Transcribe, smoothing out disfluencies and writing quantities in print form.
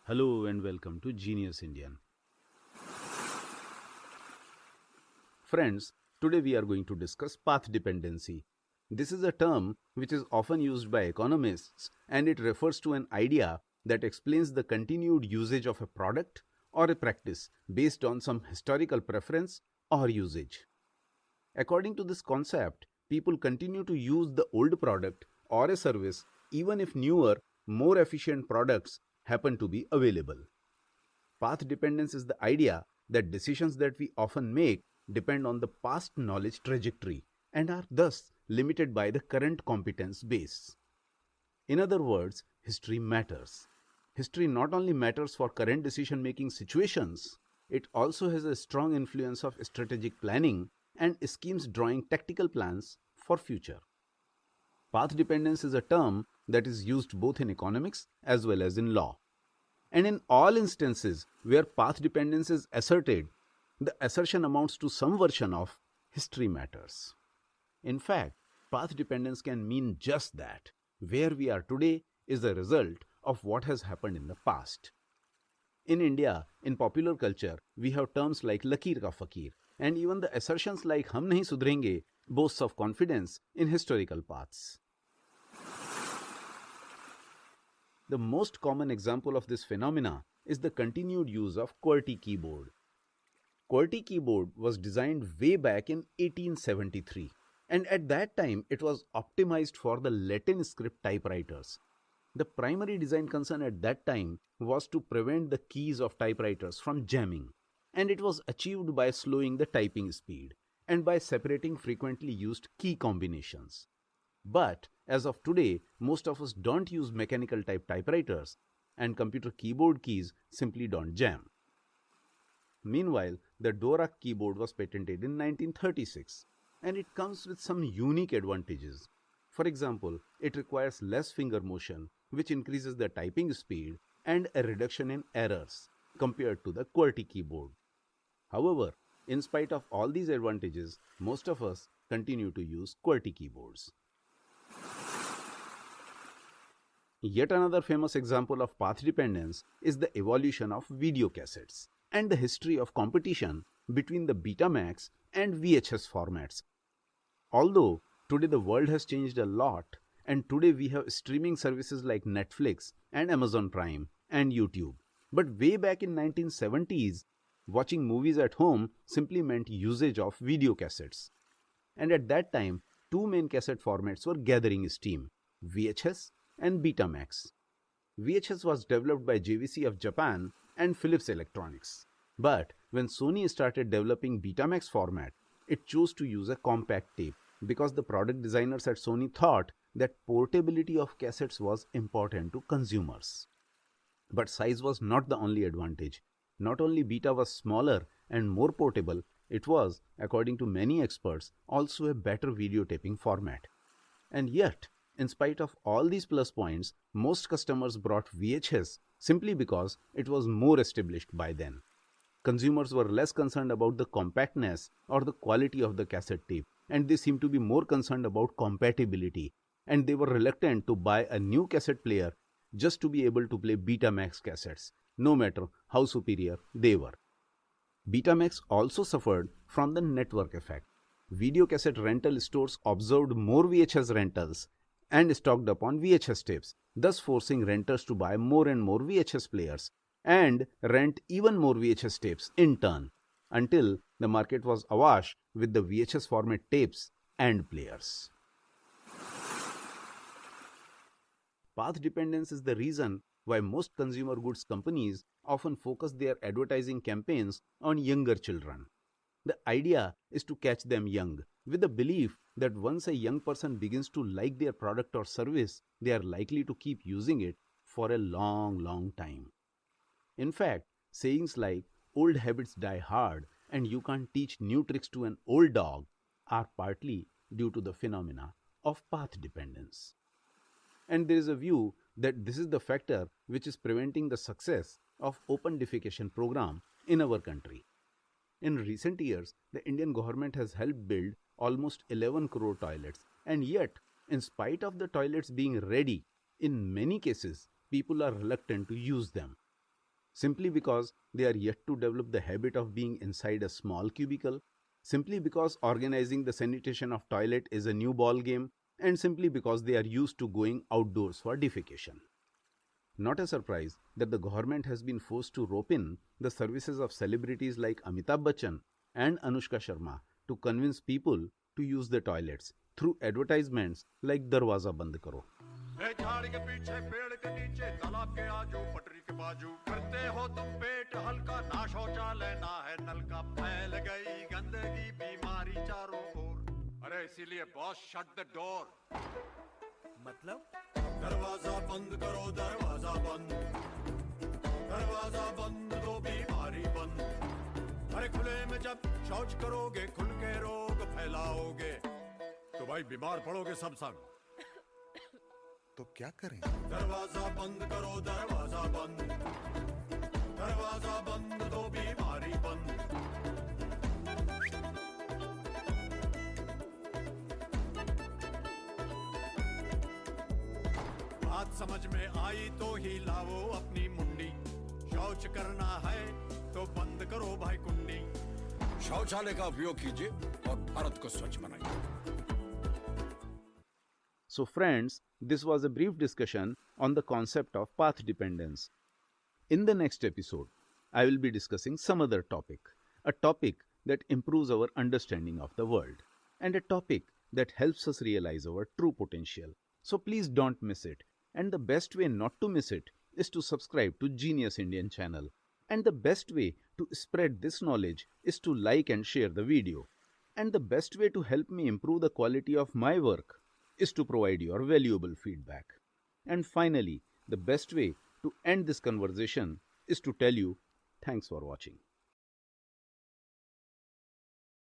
Hello and welcome to Genius Indian. Friends, today we are going to discuss path dependency. This is a term which is often used by economists and it refers to an idea that explains the continued usage of a product or a practice based on some historical preference or usage. According to this concept, people continue to use the old product or a service even if newer, more efficient products happen to be available. Path dependence is the idea that decisions that we often make depend on the past knowledge trajectory and are thus limited by the current competence base. In other words, history matters. History not only matters for current decision making situations, it also has a strong influence of strategic planning and schemes drawing tactical plans for future. Path dependence is a term that is used both in economics as well as in law. And in all instances where path dependence is asserted, the assertion amounts to some version of history matters. In fact, path dependence can mean just that. Where we are today is a result of what has happened in the past. In India, in popular culture, we have terms like Lakir ka Fakir, and even the assertions like Hum nahi sudhrenge boasts of confidence in historical paths. The most common example of this phenomena is the continued use of QWERTY keyboard. QWERTY keyboard was designed way back in 1873, and at that time it was optimized for the Latin script typewriters. The primary design concern at that time was to prevent the keys of typewriters from jamming, and it was achieved by slowing the typing speed and by separating frequently used key combinations. But as of today, most of us don't use mechanical type typewriters and computer keyboard keys simply don't jam. Meanwhile, the Dvorak keyboard was patented in 1936 and it comes with some unique advantages. For example, it requires less finger motion, which increases the typing speed and a reduction in errors compared to the QWERTY keyboard. However, in spite of all these advantages, most of us continue to use QWERTY keyboards. Yet another famous example of path dependence is the evolution of videocassettes and the history of competition between the Betamax and VHS formats. Although today the world has changed a lot and today we have streaming services like Netflix and Amazon Prime and YouTube. But way back in 1970s, watching movies at home simply meant usage of videocassettes. And at that time, two main cassette formats were gathering steam, VHS and Betamax. VHS was developed by JVC of Japan and Philips Electronics. But when Sony started developing Betamax format, it chose to use a compact tape because the product designers at Sony thought that portability of cassettes was important to consumers. But size was not the only advantage. Not only Beta was smaller and more portable, it was, according to many experts, also a better videotaping format. And yet, in spite of all these plus points, most customers brought VHS simply because it was more established by then. Consumers were less concerned about the compactness or the quality of the cassette tape, and they seemed to be more concerned about compatibility, and they were reluctant to buy a new cassette player just to be able to play Betamax cassettes, no matter how superior they were. Betamax also suffered from the network effect. Videocassette rental stores observed more VHS rentals and stocked up on VHS tapes, thus forcing renters to buy more and more VHS players and rent even more VHS tapes in turn, until the market was awash with the VHS format tapes and players. Path dependence is the reason why most consumer goods companies often focus their advertising campaigns on younger children. The idea is to catch them young, with the belief that once a young person begins to like their product or service, they are likely to keep using it for a long time. In fact, sayings like old habits die hard and you can't teach new tricks to an old dog are partly due to the phenomena of path dependence. And there is a view that this is the factor which is preventing the success of open defecation program in our country. In recent years, the Indian government has helped build almost 11 crore toilets, and yet, in spite of the toilets being ready, in many cases, people are reluctant to use them. simply because they are yet to develop the habit of being inside a small cubicle, simply because organizing the sanitation of toilet is a new ball game, and simply because they are used to going outdoors for defecation. Not a surprise that the government has been forced to rope in the services of celebrities like Amitabh Bachchan and Anushka Sharma to convince people to use the toilets through advertisements like Darwaza Band Karo. झाड़ी के पीछे पेड़ के नीचे तालाब के आजू पटरी के बाजू करते हो तुम पेट हल्का ना शौचालय ना है नल का फैल गई गंदगी बीमारी चारों ओर अरे इसीलिए बॉस शट द डोर मतलब दरवाजा बंद करो दरवाजा बंद तो बीमारी बंद अरे खुले में जब शौच करोगे खुल के रोग फैलाओगे तो भाई बीमार पड़ोगे सब संग तो क्या करें? दरवाजा बंद करो दरवाजा बंद तो बीमारी बंद बात समझ में आई तो ही लाओ अपनी मुंडी शौच करना है तो बंद करो भाई कुंडी शौचालय का उपयोग कीजिए और भारत को स्वच्छ बनाइए. So friends, this was a brief discussion on the concept of path dependence. In the next episode, I will be discussing some other topic, a topic that improves our understanding of the world, and a topic that helps us realize our true potential. So please don't miss it. And the best way not to miss it is to subscribe to Genius Indian channel. And the best way to spread this knowledge is to like and share the video. And the best way to help me improve the quality of my work is to provide your valuable feedback. And finally, the best way to end this conversation is to tell you thanks for watching.